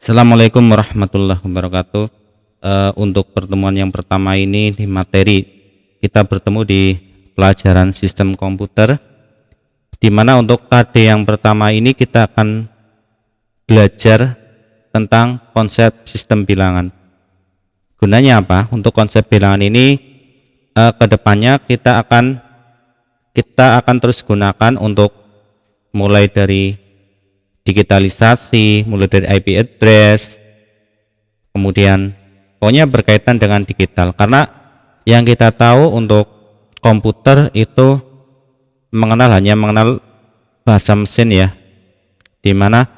Assalamualaikum warahmatullahi wabarakatuh. Untuk pertemuan yang pertama ini di materi kita bertemu di pelajaran sistem komputer, di mana untuk KD yang pertama ini kita akan belajar tentang konsep sistem bilangan. Gunanya apa? Untuk konsep bilangan ini kedepannya kita akan terus gunakan untuk mulai dari digitalisasi, mulai dari IP address, kemudian pokoknya berkaitan dengan digital, karena yang kita tahu untuk komputer itu hanya mengenal bahasa mesin ya, dimana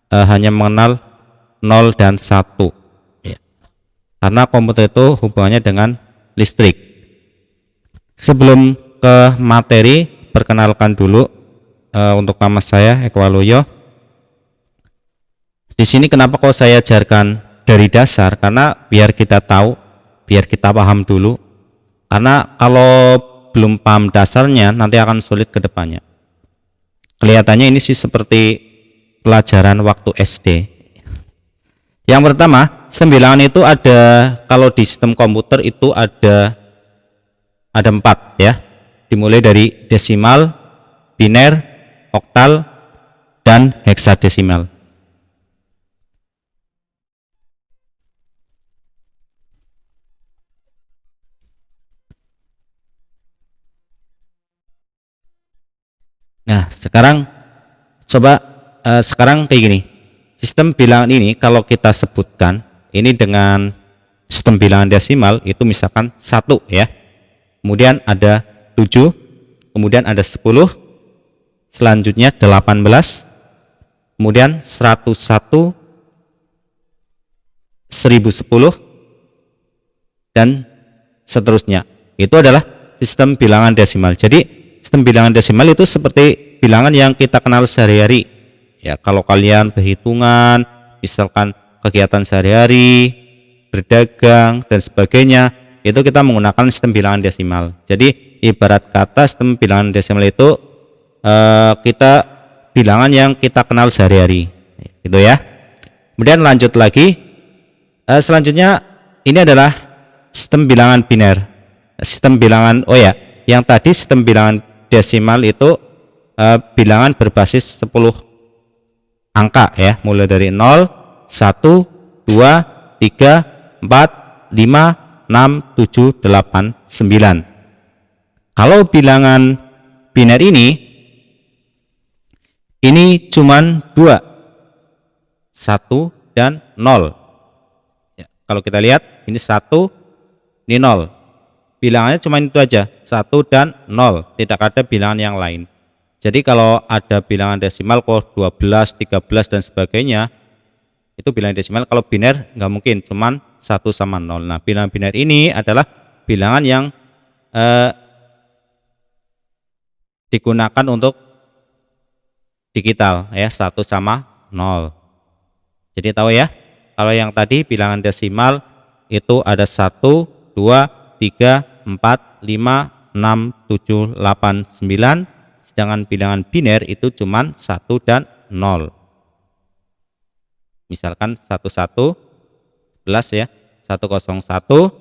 hanya mengenal 0 dan 1 ya. Karena komputer itu hubungannya dengan listrik. Sebelum ke materi, perkenalkan dulu, untuk nama saya Eko Waluyo. Di sini kenapa kok saya ajarkan dari dasar, karena biar kita tahu, biar kita paham dulu, karena kalau belum paham dasarnya nanti akan sulit ke depannya. Kelihatannya ini sih seperti pelajaran waktu SD. Yang pertama, sembilangan itu ada, kalau di sistem komputer itu ada 4 ya, dimulai dari desimal, biner, oktal, dan heksadesimal. Nah, sekarang coba sekarang kayak gini. Sistem bilangan ini kalau kita sebutkan ini dengan sistem bilangan desimal itu misalkan 1 ya. Kemudian ada 7, kemudian ada 10, selanjutnya 18, kemudian 101, 1010 dan seterusnya. Itu adalah sistem bilangan desimal. Jadi sistem bilangan desimal itu seperti bilangan yang kita kenal sehari-hari ya. Kalau kalian berhitungan, misalkan kegiatan sehari-hari, berdagang dan sebagainya, itu kita menggunakan sistem bilangan desimal. Jadi ibarat kata sistem bilangan desimal itu kita bilangan yang kita kenal sehari-hari gitu ya. Kemudian lanjut lagi, selanjutnya ini adalah sistem bilangan biner. Sistem bilangan, yang tadi sistem bilangan desimal itu bilangan berbasis 10 angka ya, mulai dari 0, 1, 2, 3, 4, 5, 6, 7, 8, 9. Kalau bilangan biner ini cuman 2, 1 dan 0 ya. Kalau kita lihat ini 1, ini 0. Bilangannya cuma itu aja, 1 dan 0, tidak ada bilangan yang lain. Jadi kalau ada bilangan desimal kok 12, 13 dan sebagainya, itu bilangan desimal. Kalau biner nggak mungkin, cuman 1 sama 0. Nah, bilangan biner ini adalah bilangan yang digunakan untuk digital ya, 1 sama 0. Jadi tahu ya, kalau yang tadi bilangan desimal itu ada 1, 2, 3, 4, 5, 6, 7, 8, 9, sedangkan bilangan biner itu cuman 1 dan 0. Misalkan 11 11 ya, 101,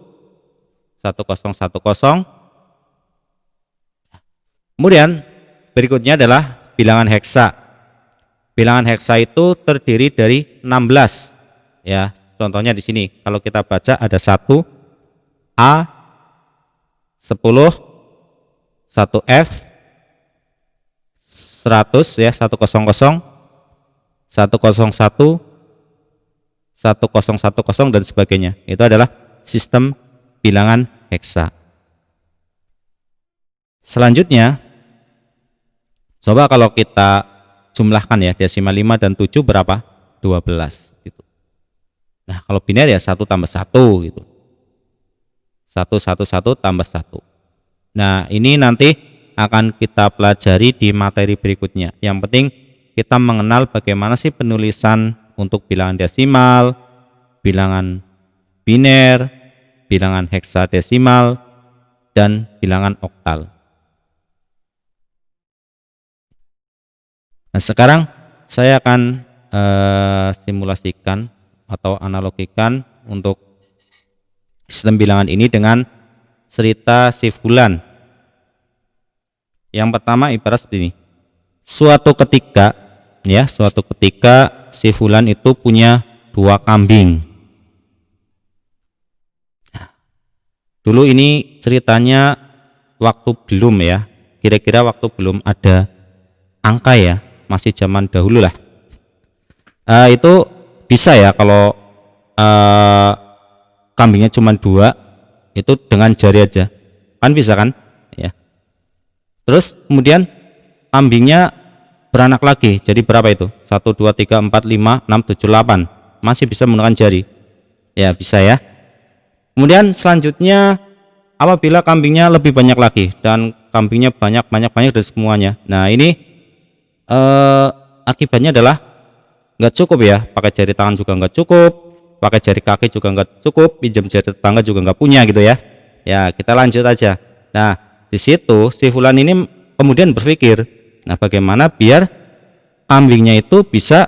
1010. Kemudian berikutnya adalah bilangan heksa. Bilangan heksa itu terdiri dari 16 ya. Contohnya di sini kalau kita baca ada 1 A, 10, 1F, 100 ya, 100, 101, 1010 dan sebagainya. Itu adalah sistem bilangan heksa. Selanjutnya, coba kalau kita jumlahkan ya, desimal 5 dan 7 berapa? 12 gitu. Nah, kalau biner ya 1 tambah 1 gitu. 1 tambah 1. Nah, ini nanti akan kita pelajari di materi berikutnya. Yang penting kita mengenal bagaimana sih penulisan untuk bilangan desimal, bilangan biner, bilangan heksadesimal, dan bilangan oktal. Nah, sekarang saya akan simulasikan atau analogikan untuk sistem bilangan ini dengan cerita si fulan. Yang pertama ibarat seperti ini. Suatu ketika si fulan itu punya 2 kambing. Dulu ini ceritanya waktu belum ya, kira-kira waktu belum ada angka ya, masih zaman dahulu lah. Itu bisa ya kalau kambingnya cuma 2, itu dengan jari aja kan bisa kan ya. Terus kemudian kambingnya beranak lagi, jadi berapa itu? 1 2 3 4 5 6 7 8, masih bisa menggunakan jari ya, bisa ya. Kemudian selanjutnya apabila kambingnya lebih banyak lagi dan kambingnya banyak dari semuanya, nah ini akibatnya adalah nggak cukup ya, pakai jari tangan juga nggak cukup, pakai jari kaki juga nggak cukup, pinjam jari tetangga juga nggak punya gitu ya. Ya kita lanjut aja. Nah di situ si fulan ini kemudian berpikir, nah bagaimana biar kambingnya itu bisa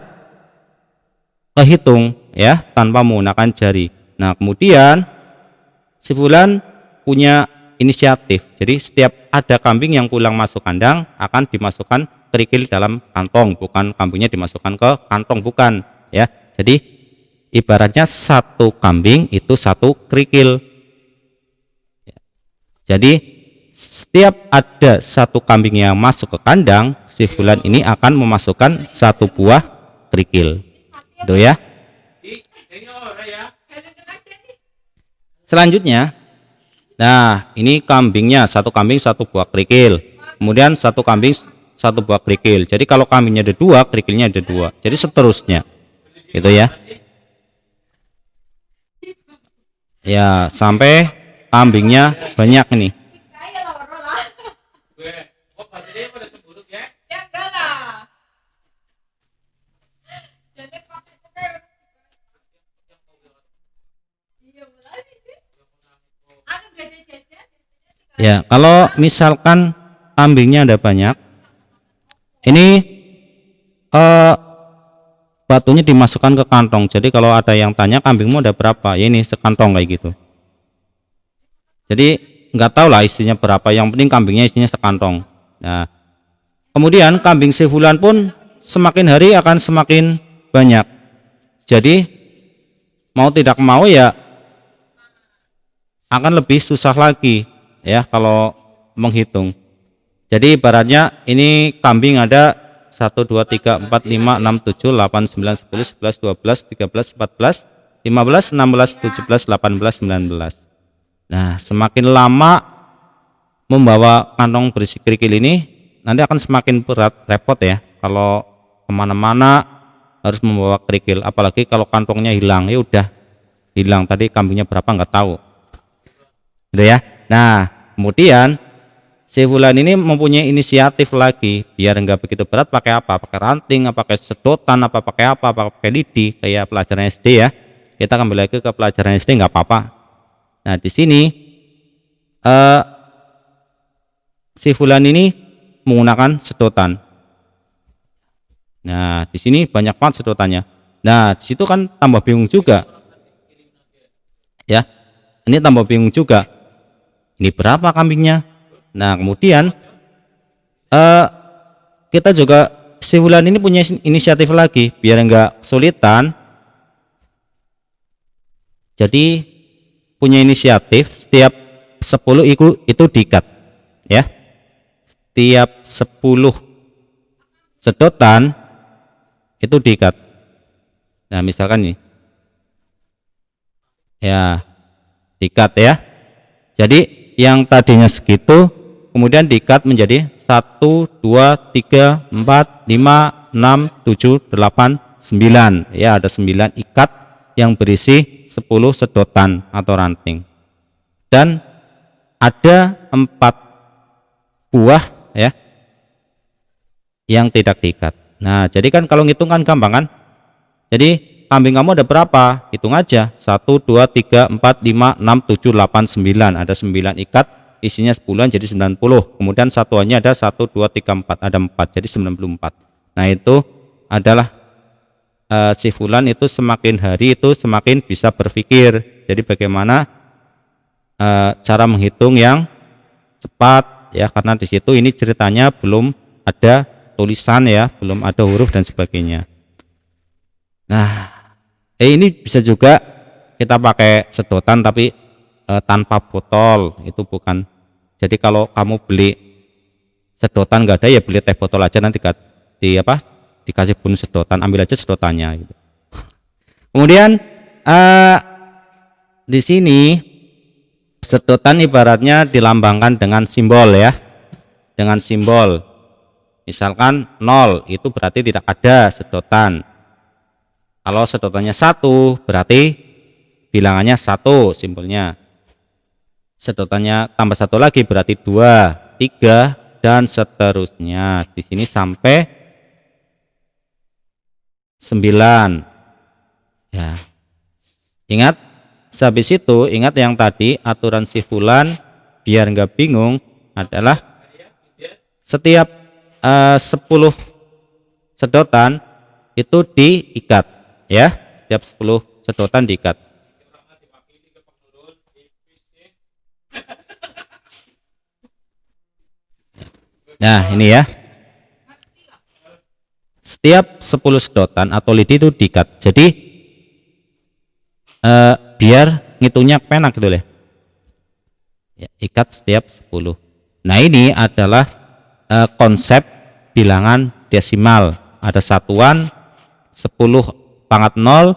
kehitung ya tanpa menggunakan jari. Nah kemudian si fulan punya inisiatif, jadi setiap ada kambing yang pulang masuk kandang akan dimasukkan kerikil dalam kantong, bukan kambingnya dimasukkan ke kantong, bukan ya. Jadi ibaratnya 1 kambing itu 1 kerikil. Jadi setiap ada 1 kambing yang masuk ke kandang, si fulan ini akan memasukkan 1 buah kerikil. Itu ya. Selanjutnya, nah ini kambingnya 1 kambing 1 buah kerikil, kemudian 1 kambing 1 buah kerikil. Jadi kalau kambingnya ada 2, kerikilnya ada 2, jadi seterusnya gitu ya. Ya sampai kambingnya banyak nih. Ya kalau misalkan kambingnya ada banyak, ini batunya dimasukkan ke kantong. Jadi kalau ada yang tanya kambingmu ada berapa, ya ini sekantong kayak gitu. Jadi nggak tahu lah isinya berapa, yang penting kambingnya isinya sekantong. Nah kemudian kambing si fulan pun semakin hari akan semakin banyak. Jadi mau tidak mau ya akan lebih susah lagi ya kalau menghitung. Jadi ibaratnya ini kambing ada 1 2 3 4 5 6 7 8 9 10 11 12 13 14 15 16 17 18 19. Nah semakin lama membawa kantong berisi kerikil ini nanti akan semakin berat, repot ya kalau kemana-mana harus membawa kerikil, apalagi kalau kantongnya hilang, ya udah hilang tadi kambingnya berapa nggak tahu gitu ya. Nah kemudian si fulan ini mempunyai inisiatif lagi, biar nggak begitu berat, pakai apa? Pakai ranting, apa pakai sedotan, apa pakai apa? Apa pakai lidi kayak pelajaran SD ya. Kita kembali lagi ke pelajaran SD nggak apa-apa. Nah di sini si fulan ini menggunakan sedotan. Nah di sini banyak banget sedotannya. Nah di situ kan tambah bingung juga ya, ini tambah bingung juga, ini berapa kambingnya. Nah kemudian kita juga, si fulan ini punya inisiatif lagi biar enggak kesulitan, jadi punya inisiatif setiap 10 itu diikat ya, setiap 10 sedotan itu diikat. Nah misalkan ini ya diikat ya, jadi yang tadinya segitu kemudian diikat menjadi 1 2 3 4 5 6 7 8 9 ya, ada 9 ikat yang berisi 10 sedotan atau ranting, dan ada 4 buah ya yang tidak diikat. Nah jadi kan kalau ngitung kan gampang kan, jadi kambing kamu ada berapa, hitung aja 1 2 3 4 5 6 7 8 9, ada 9 ikat isinya 10 jadi 90, kemudian satuannya ada 1 2 3 4, ada 4 jadi 94. Nah itu adalah si fulan itu semakin hari itu semakin bisa berpikir. Jadi bagaimana cara menghitung yang cepat ya, karena di situ ini ceritanya belum ada tulisan ya, belum ada huruf dan sebagainya. Nah, ini bisa juga kita pakai sedotan tapi tanpa botol, itu bukan. Jadi kalau kamu beli sedotan nggak ada ya beli teh botol aja, nanti dikasih bun sedotan, ambil aja sedotannya gitu. Kemudian di sini sedotan ibaratnya dilambangkan dengan simbol ya, dengan simbol. Misalkan 0 itu berarti tidak ada sedotan. Kalau sedotannya 1 berarti bilangannya 1 simbolnya. Sedotannya tambah 1 lagi berarti 2, 3 dan seterusnya. Di sini sampai 9. Ya. Ingat, habis itu ingat yang tadi aturan si fulan biar nggak bingung adalah setiap 10 sedotan itu diikat ya, setiap 10 sedotan diikat. Nah ini ya, setiap 10 sedotan atau lidi itu diikat. Jadi biar ngitungnya penak gitu ya. Ikat setiap 10. Nah ini adalah konsep bilangan desimal. Ada satuan 10 pangkat 0,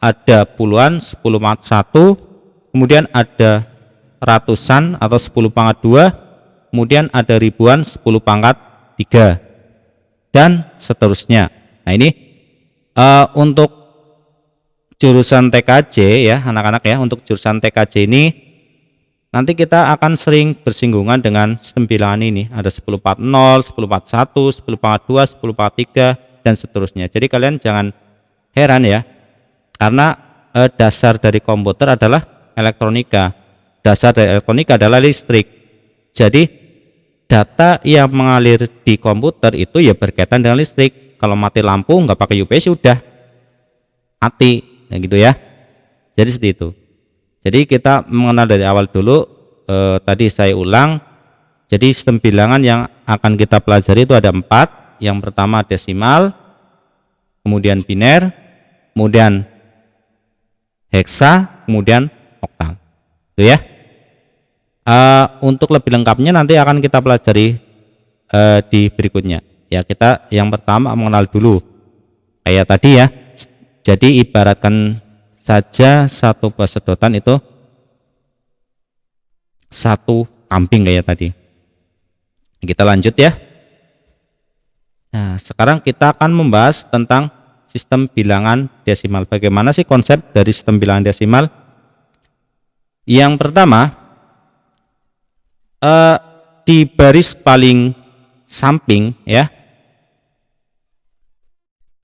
ada puluhan 10 pangkat 1, kemudian ada ratusan atau 10 pangkat 2, kemudian ada ribuan 10 pangkat 3 dan seterusnya. Nah ini untuk jurusan TKJ ya anak-anak ya, untuk jurusan TKJ ini nanti kita akan sering bersinggungan dengan sistem bilangan ini. Ada 10 pangkat 0, 10 pangkat 1, 10 pangkat 2, 10 pangkat 3 dan seterusnya. Jadi kalian jangan heran ya, karena dasar dari komputer adalah elektronika, dasar dari elektronika adalah listrik. Jadi data yang mengalir di komputer itu ya berkaitan dengan listrik. Kalau mati lampu nggak pakai UPS udah mati, nah gitu ya. Jadi seperti itu. Jadi kita mengenal dari awal dulu. Tadi saya ulang. Jadi sistem bilangan yang akan kita pelajari itu ada 4. Yang pertama desimal, kemudian biner, kemudian heksa, kemudian oktal. Itu ya. Untuk lebih lengkapnya nanti akan kita pelajari di berikutnya. Ya kita yang pertama mengenal dulu kayak tadi ya. Jadi ibaratkan saja satu buah sedotan itu satu kambing kayak tadi. Kita lanjut ya. Nah sekarang kita akan membahas tentang sistem bilangan desimal. Bagaimana sih konsep dari sistem bilangan desimal? Yang pertama, di baris paling samping ya,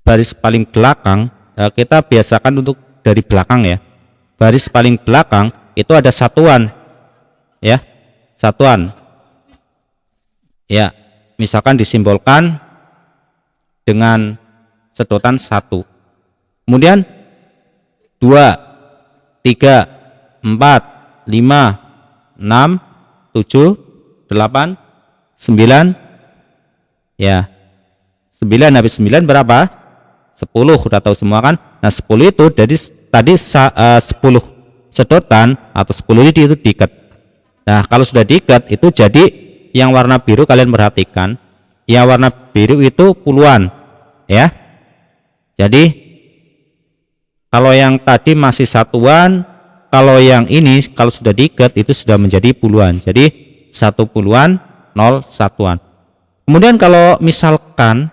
baris paling belakang, kita biasakan untuk dari belakang ya. Baris paling belakang itu ada satuan ya, satuan ya, misalkan disimbolkan dengan sedotan 1, kemudian 2, 3, 4, 5, 6, 7, 8, 9 ya. 9 habis 9 berapa? 10, udah tahu semua kan. Nah 10 itu jadi tadi 10 sedotan atau 10 lidi itu diikat. Nah kalau sudah diikat itu jadi yang warna biru kalian perhatikan, yang warna biru itu puluhan ya. Jadi kalau yang tadi masih satuan, kalau yang ini kalau sudah diikat itu sudah menjadi puluhan. Jadi 1 puluhan, 0 satuan. Kemudian kalau misalkan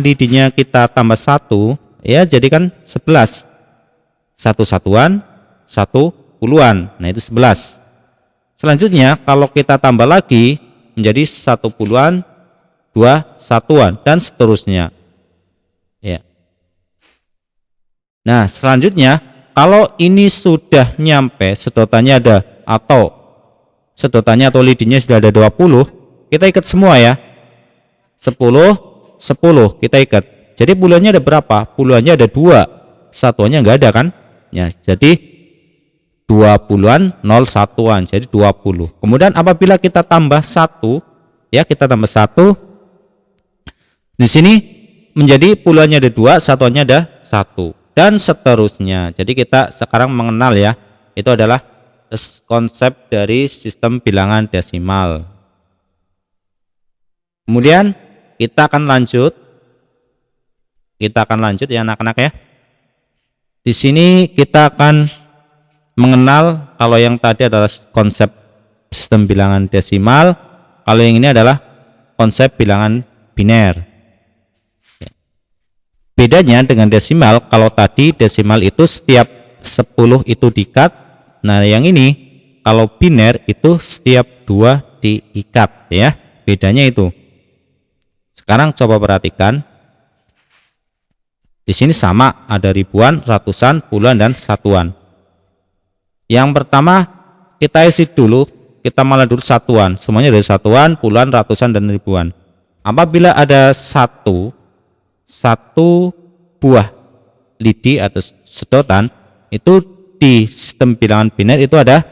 lidinya kita tambah 1 ya, jadi kan 11. 1 satuan, 1 puluhan. Nah itu 11. Selanjutnya kalau kita tambah lagi menjadi 1 puluhan, 2 satuan dan seterusnya ya. Nah selanjutnya kalau ini sudah nyampe sedotannya ada atau sedotannya atau lidinya sudah ada 20, kita ikat semua ya. 10 10 kita ikat. Jadi puluhannya ada berapa? Puluhannya ada 2, satuannya nggak ada kan ya, jadi 20-an 01-an, jadi 20. Kemudian apabila kita tambah 1 ya, kita tambah 1 di sini menjadi puluhannya ada 2, satuannya ada 1 dan seterusnya. Jadi kita sekarang mengenal ya, itu adalah konsep dari sistem bilangan desimal. Kemudian kita akan lanjut ya anak-anak ya. Di sini kita akan mengenal, kalau yang tadi adalah konsep sistem bilangan desimal, kalau yang ini adalah konsep bilangan biner. Bedanya dengan desimal, kalau tadi desimal itu setiap 10 itu diikat, nah yang ini kalau biner itu setiap 2 diikat ya, bedanya itu. Sekarang coba perhatikan, di sini sama, ada ribuan, ratusan, puluhan, dan satuan. Yang pertama kita isi dulu, kita malah dulu satuan, semuanya dari satuan, puluhan, ratusan, dan ribuan. Apabila ada satu buah lidi atau sedotan, itu di sistem bilangan biner itu ada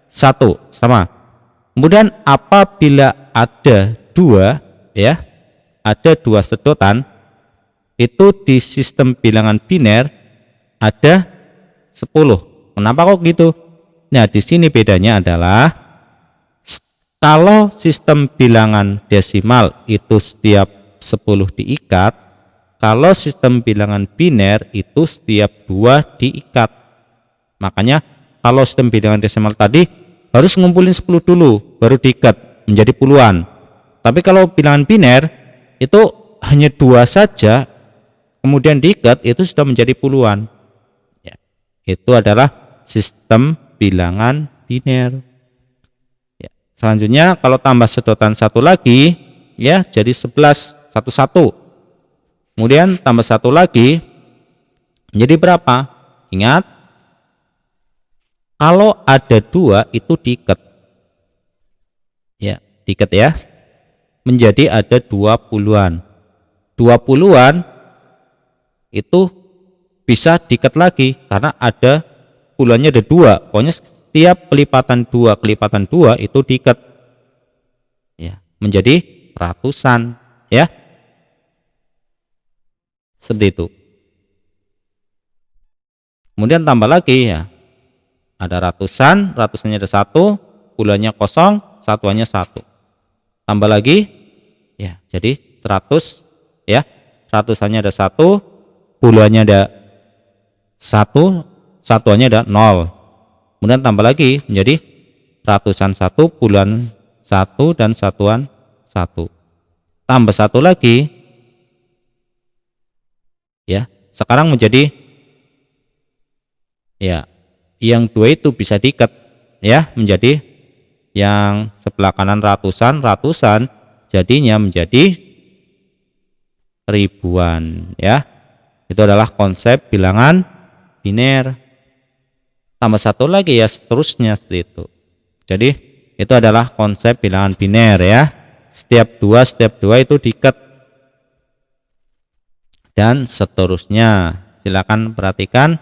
1, sama. Kemudian apabila ada 2 ya, ada 2 sedotan, itu di sistem bilangan biner ada 10. Kenapa kok gitu? Nah, di sini bedanya adalah kalau sistem bilangan desimal itu setiap 10 diikat, kalau sistem bilangan biner itu setiap 2 diikat. Makanya kalau sistem bilangan desimal tadi harus ngumpulin 10 dulu baru diikat menjadi puluhan. Tapi kalau bilangan biner itu hanya 2 saja, kemudian diikat, itu sudah menjadi puluhan ya, itu adalah sistem bilangan biner ya. Selanjutnya kalau tambah sedotan 1 lagi ya, jadi 11, 11. Kemudian tambah 1 lagi menjadi berapa? Ingat, kalau ada 2 itu diikat ya, diikat ya, menjadi ada 20-an. 20-an itu bisa diikat lagi karena ada puluhannya ada 2. Pokoknya setiap kelipatan 2 itu diikat ya, menjadi ratusan ya, seperti itu. Kemudian tambah lagi ya, ada ratusan, ratusannya ada 1, puluhannya kosong, satuannya 1. Tambah lagi ya, jadi 100 ya, ratusannya ada 1, puluhannya ada 1, satuannya ada 0. Kemudian tambah lagi menjadi ratusan 1, puluhan 1, dan satuan 1. Tambah 1 lagi ya, sekarang menjadi ya, yang 2 itu bisa diikat ya, menjadi yang sebelah kanan ratusan, jadinya menjadi ribuan ya. Itu adalah konsep bilangan biner. Tambah 1 lagi ya, seterusnya seperti itu. Jadi itu adalah konsep bilangan biner ya, setiap 2 itu diikat dan seterusnya. Silakan perhatikan,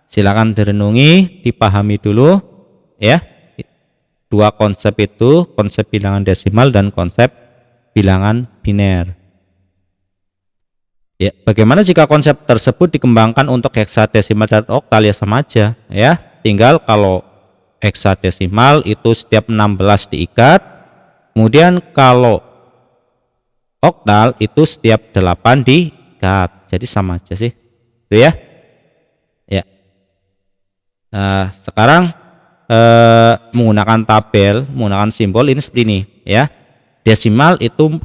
silakan direnungi, dipahami dulu ya, 2 konsep itu, konsep bilangan desimal dan konsep bilangan biner. Ya, bagaimana jika konsep tersebut dikembangkan untuk heksadesimal dan oktal? Ya sama aja ya, tinggal kalau heksadesimal itu setiap 16 diikat, kemudian kalau oktal itu setiap 8 diikat, jadi sama aja sih itu ya. Ya, nah sekarang menggunakan tabel, menggunakan simbol ini seperti ini ya. Desimal itu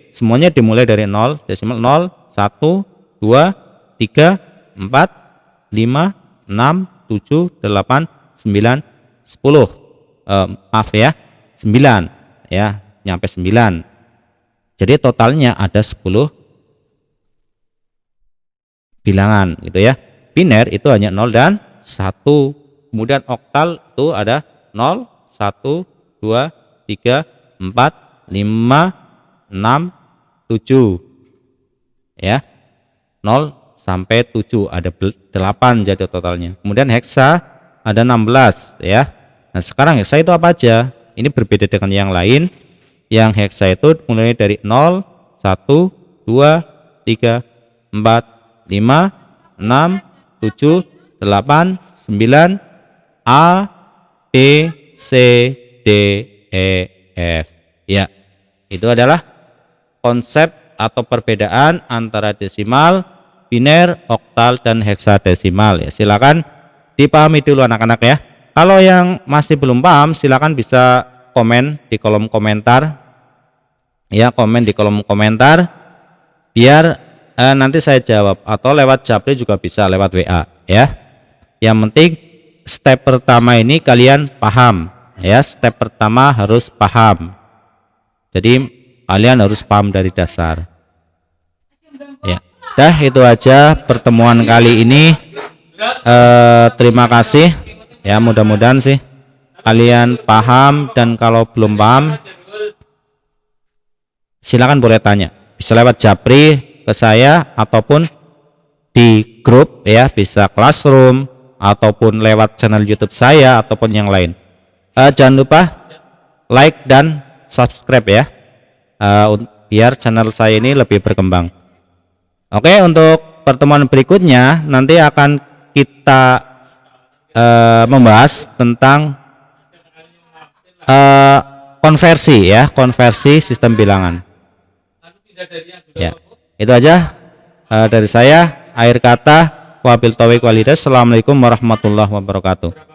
semuanya dimulai dari 0, desimal 0, 1, 2, 3, 4, 5, 6, 7, 8, 9, 10. Maaf ya, 9 ya, nyampe 9. Jadi totalnya ada 10 bilangan gitu ya. Biner itu hanya 0 dan 1. Kemudian oktal itu ada 0, 1, 2, 3, 4, 5, 6, 7 ya. 0 sampai 7, ada 8 jadi totalnya. Kemudian heksa ada 16 ya. Nah, sekarang heksa itu apa aja? Ini berbeda dengan yang lain. Yang heksa itu mulai dari 0, 1, 2, 3, 4, 5, 6, 7, 8, 9, A, B, C, D, E, F. Ya, itu adalah konsep atau perbedaan antara desimal, biner, oktal, dan heksadesimal ya. Silakan dipahami dulu anak-anak ya. Kalau yang masih belum paham, silakan bisa komen di kolom komentar ya, komen di kolom komentar biar nanti saya jawab, atau lewat Japri juga bisa, lewat WA ya. Yang penting step pertama ini kalian paham ya, step pertama harus paham. Jadi kalian harus paham dari dasar ya. Dah, itu aja pertemuan kali ini. Terima kasih ya, mudah-mudahan sih kalian paham, dan kalau belum paham silakan boleh tanya, bisa lewat Japri ke saya ataupun di grup ya, bisa Classroom ataupun lewat channel YouTube saya ataupun yang lain. Jangan lupa like dan subscribe ya, biar channel saya ini lebih berkembang. Oke, untuk pertemuan berikutnya nanti akan kita membahas tentang konversi ya, konversi sistem bilangan ya. Itu aja dari saya. Akhir kata, wabil taufiq wal hidayah. Assalamualaikum warahmatullahi wabarakatuh.